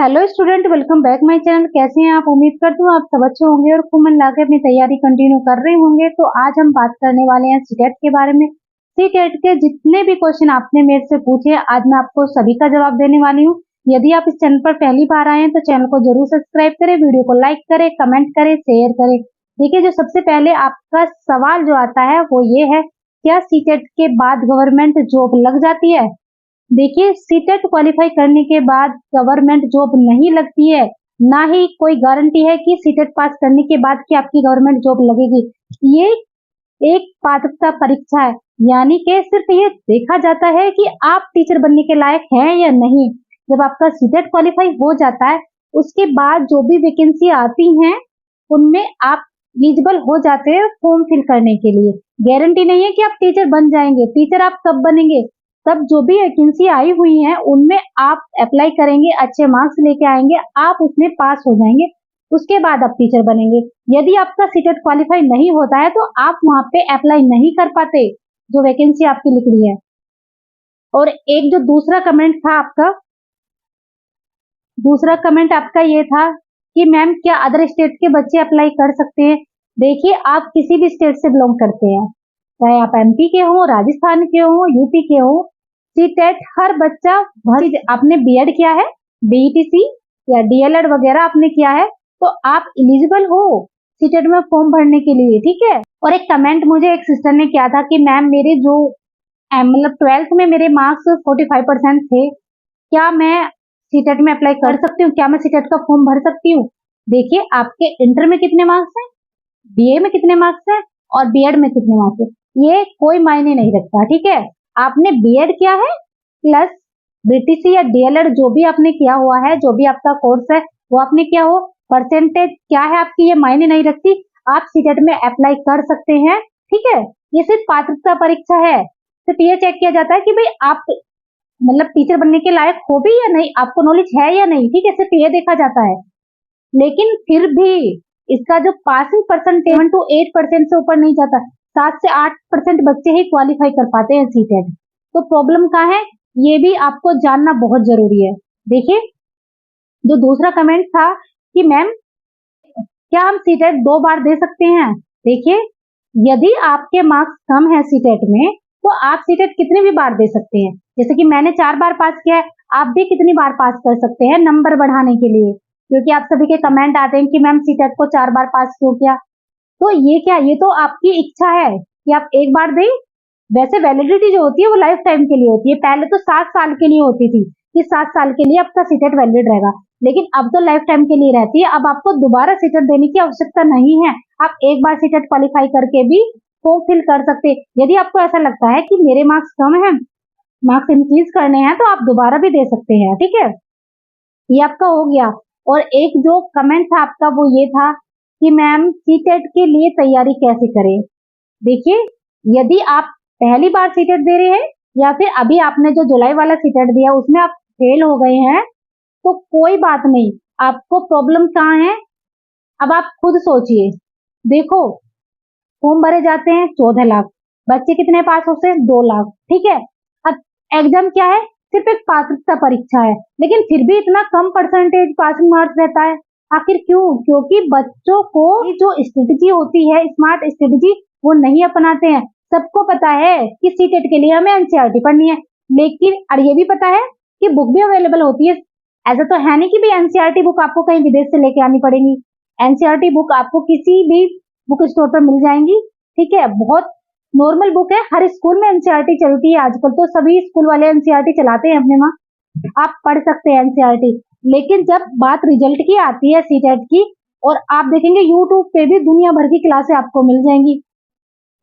Hello student, welcome back my channel. कैसे हैं आप? उम्मीद करती हूँ आप सब अच्छे होंगे और खूब मन लगा के अपनी तैयारी कंटिन्यू कर रहे होंगे। तो आज हम बात करने वाले हैं सीटेट के बारे में। सीटेट के जितने भी क्वेश्चन आपने मेरे से पूछे, आज मैं आपको सभी का जवाब देने वाली हूँ। यदि आप इस चैनल पर पहली बार आए हैं तो चैनल को जरूर सब्सक्राइब करें, वीडियो को लाइक करें, कमेंट करें, शेयर करें। देखिए, जो सबसे पहले आपका सवाल जो आता है वो ये है, क्या सीटेट के बाद गवर्नमेंट जॉब लग जाती है? देखिए, सीटेट क्वालिफाई करने के बाद गवर्नमेंट जॉब नहीं लगती है, ना ही कोई गारंटी है कि सीटेट पास करने के बाद कि आपकी गवर्नमेंट जॉब लगेगी। ये एक पात्रता परीक्षा है, यानी कि सिर्फ ये देखा जाता है कि आप टीचर बनने के लायक हैं या नहीं। जब आपका सीटेट क्वालिफाई हो जाता है, उसके बाद जो भी वैकेंसी आती हैं उनमें आप एलिजिबल हो जाते हैं फॉर्म फिल करने के लिए। गारंटी नहीं है कि आप टीचर बन जाएंगे। टीचर आप कब बनेंगे? तब जो भी वैकेंसी आई हुई है उनमें आप अप्लाई करेंगे, अच्छे मार्क्स लेके आएंगे, आप उसमें पास हो जाएंगे, उसके बाद आप टीचर बनेंगे। यदि आपका सीटेट क्वालिफाई नहीं होता है तो आप वहां पे अप्लाई नहीं कर पाते जो वैकेंसी आपकी निकली है। और एक जो दूसरा कमेंट आपका ये था कि मैम क्या अदर स्टेट के बच्चे अप्लाई कर सकते हैं? देखिए, आप किसी भी स्टेट से बिलोंग करते हैं, चाहे आप एमपी के हो, राजस्थान के हो, यूपी के हो, सीटेट हर बच्चा भर। आपने बीएड किया है, बीईटीसी या डीएलएड वगैरह आपने किया है तो आप एलिजिबल हो सीटेट में फॉर्म भरने के लिए, ठीक है। और एक कमेंट मुझे एक सिस्टर ने किया था कि मैम मेरे जो मतलब 12th में मेरे मार्क्स 45% थे, क्या मैं सीटेट में अप्लाई कर सकती हूँ? क्या मैं सीटेट का फॉर्म भर सकती हूँ? देखिए, आपके इंटर में कितने मार्क्स हैं, बीए में कितने मार्क्स हैं और बीएड में कितने मार्क्स हैं, ये कोई मायने नहीं रखता, ठीक है। आपने बीएड किया है प्लस बीटीसी या डीएलएड जो भी आपने किया हुआ है, जो भी आपका कोर्स है वो आपने किया हो, परसेंटेज क्या है आपकी ये मायने नहीं रखती। आप सीटेट में अप्लाई कर सकते हैं, ठीक है। ये सिर्फ पात्रता परीक्षा है, सिर्फ ये चेक किया जाता है कि भाई आप मतलब टीचर बनने के लायक हो भी या नहीं, आपको नॉलेज है या नहीं, ठीक है, सिर्फ ये देखा जाता है। लेकिन फिर भी इसका जो पासिंग परसेंटेज 7 to 8% से ऊपर नहीं जाता। 7 से 8% बच्चे ही क्वालिफाई कर पाते हैं सीटेट। तो प्रॉब्लम कहाँ है, ये भी आपको जानना बहुत जरूरी है। देखिए, जो दूसरा कमेंट था कि मैम क्या हम सीटेट 2 बार दे सकते हैं? देखिए, यदि आपके मार्क्स कम है सीटेट में तो आप सीटेट कितने भी बार दे सकते हैं। जैसे कि मैंने 4 बार पास किया है, आप भी कितनी बार पास कर सकते हैं नंबर बढ़ाने के लिए, क्योंकि आप सभी के कमेंट आते हैं कि मैम सीटेट को 4 बार पास क्यों किया। तो ये क्या, ये तो आपकी इच्छा है कि आप एक बार दें। वैसे वैलिडिटी जो होती है वो लाइफ टाइम के लिए होती है, पहले तो 7 साल के लिए होती थी कि 7 साल के लिए आपका सीटेट वैलिड रहेगा, लेकिन अब तो लाइफ टाइम के लिए रहती है। अब आपको दोबारा सीटेट देने की आवश्यकता नहीं है, आप एक बार सीटेट क्वालिफाई करके भी फॉर्म फिल कर सकते हैं। यदि आपको ऐसा लगता है कि मेरे मार्क्स कम है, मार्क्स इंक्रीज करने हैं, तो आप दोबारा भी दे सकते हैं, ठीक है। ये आपका हो गया। और एक जो कमेंट था आपका वो ये था कि मैम सीटेट के लिए तैयारी कैसे करें? देखिए, यदि आप पहली बार सीटेट दे रहे हैं या फिर अभी आपने जो जुलाई वाला सीटेट दिया उसमें आप फेल हो गए हैं तो कोई बात नहीं। आपको प्रॉब्लम कहाँ है, अब आप खुद सोचिए। देखो, फॉर्म भरे जाते हैं 14 लाख, बच्चे कितने पास होते हैं? 2 लाख, ठीक है। अब एग्जाम क्या है, सिर्फ एक पात्रता परीक्षा है, लेकिन फिर भी इतना कम परसेंटेज पासिंग मार्क्स रहता है। आखिर क्यों? क्योंकि बच्चों को जो स्ट्रेटेजी होती है, स्मार्ट स्ट्रेटेजी, वो नहीं अपनाते हैं। सबको पता है कि सीटेट के लिए हमें एनसीईआरटी पढ़नी है, लेकिन और ये भी पता है कि बुक भी अवेलेबल होती है। ऐसा तो है नहीं कि भी एनसीईआरटी बुक आपको कहीं विदेश से लेके आनी पड़ेगी। एनसीईआरटी बुक आपको किसी भी बुक स्टोर पर मिल जाएंगी, ठीक है। बहुत नॉर्मल बुक है, हर स्कूल में एनसीईआरटी चलती है आजकल, तो सभी स्कूल वाले एनसीईआरटी चलाते हैं अपने वहाँ, आप पढ़ सकते हैं एनसीईआरटी। लेकिन जब बात रिजल्ट की आती है सीटेट की, और आप देखेंगे यूट्यूब पे भी दुनिया भर की क्लासें आपको मिल जाएंगी,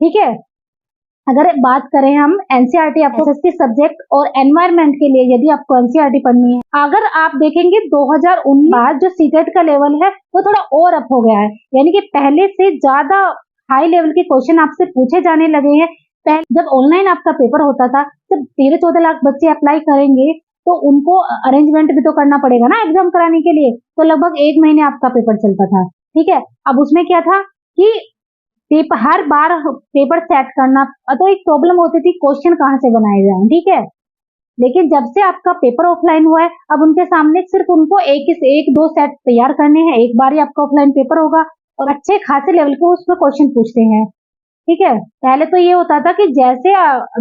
ठीक है। अगर बात करें हम एनसीईआरटी, आपको एसएसटी सब्जेक्ट और एनवायरमेंट के लिए यदि आपको एनसीईआरटी पढ़नी है, अगर आप देखेंगे 2019 जो सीटेट का लेवल है वो थोड़ा और अप हो गया है, यानी कि पहले से ज्यादा हाई लेवल के क्वेश्चन आपसे पूछे जाने लगे हैं। पहले जब ऑनलाइन आपका पेपर होता था, जब 13-14 लाख बच्चे अप्लाई करेंगे तो उनको अरेंजमेंट भी तो करना पड़ेगा ना एग्जाम कराने के लिए, तो लगभग 1 महीने आपका पेपर चलता था, ठीक है। अब उसमें क्या था कि हर बार पेपर सेट करना, तो एक प्रॉब्लम होती थी क्वेश्चन कहाँ से बनाए जाए, ठीक है। लेकिन जब से आपका पेपर ऑफलाइन हुआ है, अब उनके सामने सिर्फ उनको एक दो सेट तैयार करने हैं, एक बार ही आपका ऑफलाइन पेपर होगा और अच्छे खासे लेवल के उसमें क्वेश्चन पूछते हैं। ठीक है, पहले तो ये होता था कि जैसे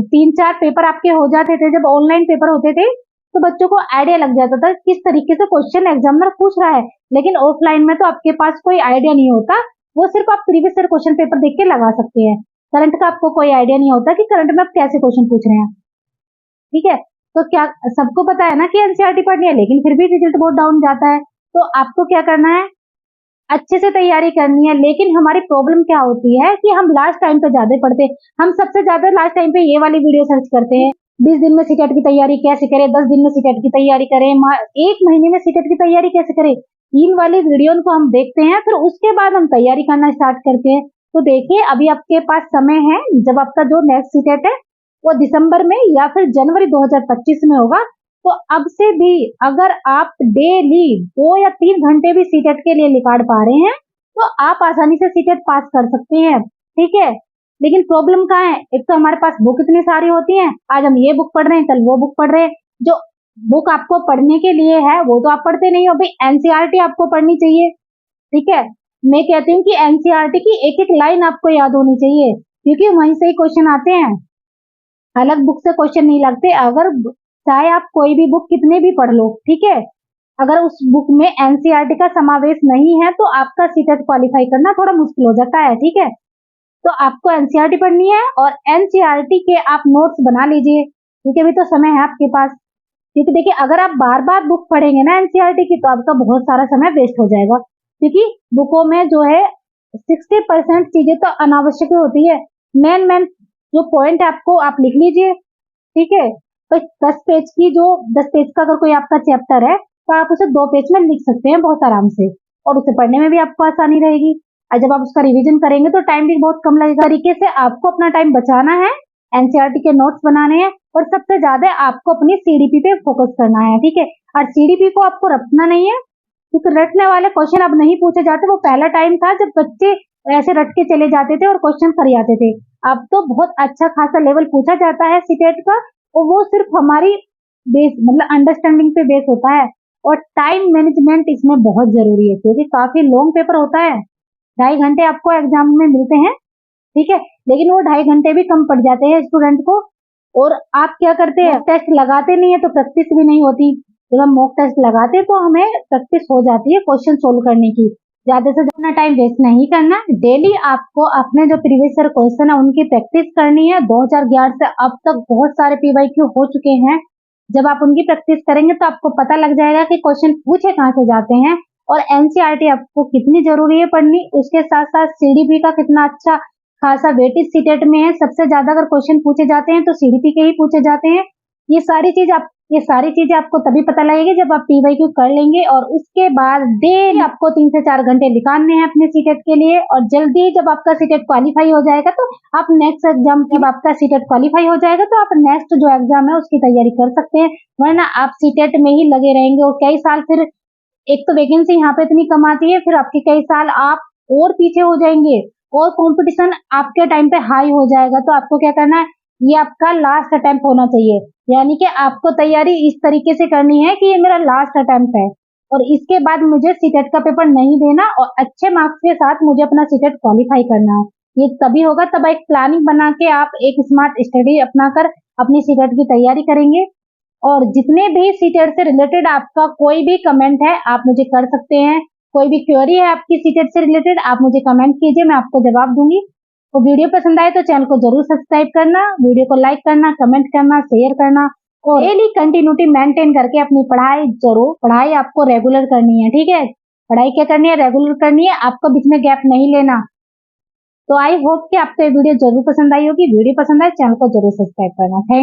3-4 पेपर आपके हो जाते थे, जब ऑनलाइन पेपर होते थे तो बच्चों को आइडिया लग जाता था किस तरीके से क्वेश्चन एग्जामिनर पूछ रहा है। लेकिन ऑफलाइन में तो आपके पास कोई आइडिया नहीं होता, वो सिर्फ आप प्रीवियस ईयर क्वेश्चन पेपर देख के लगा सकते हैं। करंट का आपको कोई आइडिया नहीं होता कि करंट में आप कैसे क्वेश्चन पूछ रहे हैं। ठीक है, तो क्या सबको पता है ना कि एनसीईआरटी पढ़नी है, लेकिन फिर भी रिजल्ट बहुत डाउन जाता है। तो आपको क्या करना है, अच्छे से तैयारी करनी है। लेकिन हमारी प्रॉब्लम क्या होती है कि हम लास्ट टाइम पे ज्यादा पढ़ते हैं। हम सबसे ज्यादा लास्ट टाइम पे ये वाली वीडियो सर्च करते हैं, 20 दिन में सीटेट की तैयारी कैसे करें, 10 दिन में सीटेट की तैयारी करें, 1 महीने में सीटेट की तैयारी कैसे करें। इन वाली वीडियो को हम देखते हैं, फिर उसके बाद हम तैयारी करना स्टार्ट करते हैं। तो देखिए, अभी आपके पास समय है, जब आपका जो नेक्स्ट सीटेट है वो दिसंबर में या फिर जनवरी 2025 में होगा। तो अब से भी अगर आप डेली 2 या 3 घंटे भी सीटेट के लिए निकाल पा रहे हैं तो आप आसानी से सीटेट पास कर सकते हैं। ठीक है, लेकिन प्रॉब्लम कहाँ है, एक तो हमारे पास बुक इतनी सारी होती हैं, आज हम ये बुक पढ़ रहे हैं, कल वो बुक पढ़ रहे हैं। जो बुक आपको पढ़ने के लिए है वो तो आप पढ़ते नहीं हो भाई, एनसीईआरटी आपको पढ़नी चाहिए। ठीक है, मैं कहती हूँ कि एनसीईआरटी की एक एक लाइन आपको याद होनी चाहिए, क्योंकि वहीं से ही क्वेश्चन आते हैं, अलग बुक से क्वेश्चन नहीं लगते। अगर चाहे आप कोई भी बुक कितने भी पढ़ लो, ठीक है, अगर उस बुक में एनसीईआरटी का समावेश नहीं है तो आपका सीटेट क्वालिफाई करना थोड़ा मुश्किल हो जाता है। ठीक है, तो आपको एनसीईआरटी पढ़नी है और एनसीईआरटी के आप नोट्स बना लीजिए, क्योंकि अभी तो समय है आपके पास। क्योंकि देखिए, अगर आप बार बार बुक पढ़ेंगे ना एनसीईआरटी की तो आपका बहुत सारा समय वेस्ट हो जाएगा, क्योंकि बुकों में जो है 60% चीजें तो अनावश्यक होती है। मेन जो पॉइंट आपको आप लिख लीजिए। ठीक है, तो 10 पेज का अगर कोई आपका चैप्टर है तो आप उसे 2 पेज में लिख सकते हैं बहुत आराम से, और उसे पढ़ने में भी आपको आसानी रहेगी। और जब आप उसका रिवीजन करेंगे तो टाइम भी बहुत कम लगेगा। तरीके से आपको अपना टाइम बचाना है, एनसीईआरटी के नोट्स बनाने हैं, और सबसे ज्यादा आपको अपनी सीडीपी पे फोकस करना है। ठीक है, और सीडीपी को आपको रटना नहीं है, क्योंकि रटने वाले क्वेश्चन अब नहीं पूछे जाते। वो पहला टाइम था जब बच्चे ऐसे रट के चले जाते थे और क्वेश्चन कर आते थे। अब तो बहुत अच्छा खासा लेवल पूछा जाता है सीटेट का, और वो सिर्फ हमारी बेस मतलब अंडरस्टैंडिंग पे बेस होता है। और टाइम मैनेजमेंट इसमें बहुत जरूरी है, क्योंकि काफी लॉन्ग पेपर होता है, 2.5 घंटे आपको एग्जाम में मिलते हैं। ठीक है, लेकिन वो 2.5 घंटे भी कम पड़ जाते हैं स्टूडेंट को। और आप क्या करते हैं, टेस्ट लगाते नहीं है तो प्रैक्टिस भी नहीं होती। जब हम मॉक टेस्ट लगाते हैं तो हमें प्रैक्टिस हो जाती है क्वेश्चन सोल्व करने की। ज्यादा से ज्यादा टाइम वेस्ट नहीं करना, डेली आपको अपने जो प्रीवियस ईयर क्वेश्चन है उनकी प्रैक्टिस करनी है। 2011 से अब तक बहुत सारे पीवाईक्यू हो चुके हैं, जब आप उनकी प्रैक्टिस करेंगे तो आपको पता लग जाएगा कि क्वेश्चन पूछे कहाँ से जाते हैं और एनसीईआरटी आपको कितनी जरूरी है पढ़नी। उसके साथ साथ सीडीपी का कितना अच्छा खासा वेटेज सीटेट में है, सबसे ज्यादा अगर क्वेश्चन पूछे जाते हैं तो सीडीपी के ही पूछे जाते हैं। ये सारी चीजें आपको तभी पता लगेगी जब आप पीवाईक्यू कर लेंगे। और उसके बाद डेली आपको 3 से 4 घंटे निकालने हैं अपने सीटेट के लिए। और जल्दी जब आपका सीटेट क्वालिफाई हो जाएगा तो आप नेक्स्ट एग्जाम, जब आपका सीटेट क्वालिफाई हो जाएगा तो आप नेक्स्ट जो एग्जाम है उसकी तैयारी कर सकते हैं। वरना आप सीटेट में ही लगे रहेंगे और कई साल, फिर एक तो वैकेंसी यहाँ पे इतनी कम आती है, फिर आपके कई साल आप और पीछे हो जाएंगे और कंपटीशन आपके टाइम पे हाई हो जाएगा। तो आपको क्या करना है, ये आपका लास्ट अटेम्प्ट होना चाहिए, यानी कि आपको तैयारी इस तरीके से करनी है कि ये मेरा लास्ट अटेम्प्ट है और इसके बाद मुझे सीटेट का पेपर नहीं देना और अच्छे मार्क्स के साथ मुझे अपना सीटेट क्वालिफाई करना है। ये तभी होगा, तब एक प्लानिंग बना के आप एक स्मार्ट स्टडी अपनाकर अपनी सीटेट की तैयारी करेंगे। और जितने भी सीटेट से रिलेटेड आपका कोई भी कमेंट है आप मुझे कर सकते हैं, कोई भी क्वेरी है आपकी सीटेट से रिलेटेड आप मुझे कमेंट कीजिए, मैं आपको जवाब दूंगी। तो वीडियो पसंद आए तो चैनल को जरूर सब्सक्राइब करना, वीडियो को लाइक करना, कमेंट करना, शेयर करना और डेली कंटिन्यूटी मेंटेन करके अपनी पढ़ाई आपको रेगुलर करनी है। ठीक है, पढ़ाई क्या करनी है, रेगुलर करनी है, आपको बीच में गैप नहीं लेना। तो आई होप कि आपको ये वीडियो जरूर पसंद आई होगी। वीडियो पसंद आए चैनल को जरूर सब्सक्राइब करना। थैंक